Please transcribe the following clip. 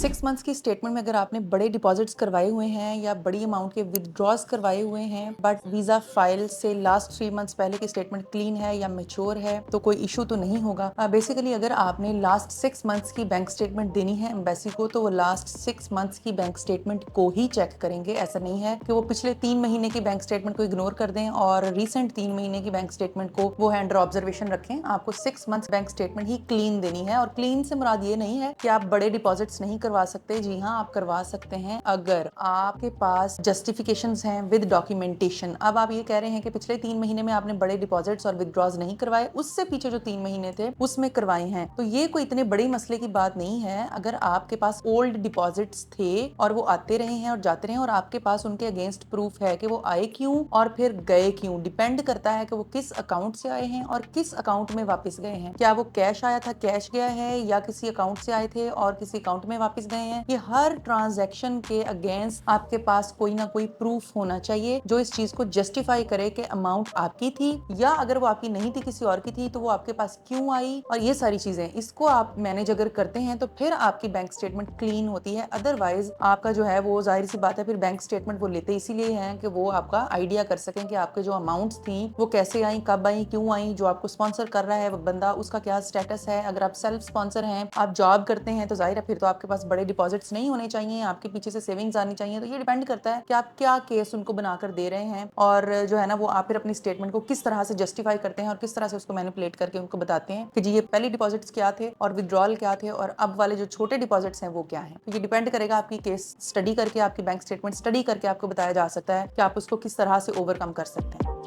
6 months की statement में अगर आपने बड़े डिपॉजिट्स करवाए हुए हैं या बड़ी अमाउंट के विदड्रॉज करवाए हुए हैं बट वीजा फाइल से लास्ट 3 मंथ्स पहले की स्टेटमेंट क्लीन है या मेच्योर है तो कोई इशू तो नहीं होगा। बेसिकली अगर आपने लास्ट 6 मंथ्स की बैंक स्टेटमेंट देनी है एम्बेसी को तो वो लास्ट 6 मंथ्स की बैंक स्टेटमेंट को ही चेक करेंगे। ऐसा नहीं है कि वो पिछले 3 महीने की बैंक स्टेटमेंट को इग्नोर कर दें और रिसेंट 3 महीने की बैंक स्टेटमेंट को वो है अंडर ऑब्जर्वेशन रखें। आपको 6 मंथ्स बैंक स्टेटमेंट ही क्लीन देनी है और क्लीन से मुराद ये नहीं है कि आप बड़े डिपॉजिट्स नहीं करवा सकते। जी हाँ, आप करवा सकते हैं अगर आपके पास जस्टिफिकेशंस हैं विद डॉक्यूमेंटेशन। अब आप ये कह रहे हैं कि पिछले 3 महीने में आपने बड़े डिपॉजिट्स और विदड्रॉज नहीं करवाए, उससे पीछे जो 3 महीने थे उसमें करवाए हैं, तो ये कोई इतने बड़े मसले की बात नहीं है। अगर आपके पास ओल्ड डिपॉजिट्स थे और वो आते रहे हैं और जाते रहे हैं और आपके पास उनके अगेंस्ट प्रूफ है कि वो आए क्यों और फिर गए क्यों, डिपेंड करता है कि वो किस अकाउंट से आए हैं और किस अकाउंट में वापस गए हैं। क्या वो कैश आया था, कैश गया है, या किसी अकाउंट से आए थे और किसी अकाउंट में वापस गए हैं। ये हर ट्रांजैक्शन के अगेंस्ट आपके पास कोई ना कोई प्रूफ होना चाहिए जो इस चीज को जस्टिफाई करे कि अमाउंट आपकी थी, या अगर वो आपकी नहीं थी किसी और की थी तो वो आपके पास क्यों आई। और ये सारी चीजें इसको आप मैनेज अगर करते हैं तो फिर आपकी बैंक स्टेटमेंट क्लीन होती है। अदरवाइज आपका जो है वो जाहिर सी बात है फिर बैंक स्टेटमेंट वो लेते इसीलिए हैं कि वो आपका आइडिया कर सकें कि आपके जो अमाउंट्स थी वो कैसे आई, कब आई, क्यों आई, जो आपको स्पॉन्सर कर रहा है वो बंदा उसका क्या स्टेटस है। अगर आप सेल्फ स्पॉन्सर हैं, आप जॉब करते हैं तो जाहिर है फिर तो आपके पास बड़े डिपॉजिट्स नहीं होने चाहिए, आपके पीछे से सेविंग्स आनी चाहिए। तो ये डिपेंड करता है कि आप क्या केस उनको बनाकर दे रहे हैं और जो है ना वो आप फिर अपनी स्टेटमेंट को किस तरह से जस्टिफाई करते हैं और किस तरह से उसको मैनिपुलेट करके उनको बताते हैं कि जी ये पहले डिपॉजिट्स क्या थे और विड्रॉल क्या थे और अब वाले जो छोटे डिपॉजिट्स हैं वो क्या है। तो ये डिपेंड करेगा आपकी केस स्टडी करके, आपकी बैंक स्टेटमेंट स्टडी करके आपको बताया जा सकता है कि आप उसको किस तरह से ओवरकम कर सकते हैं।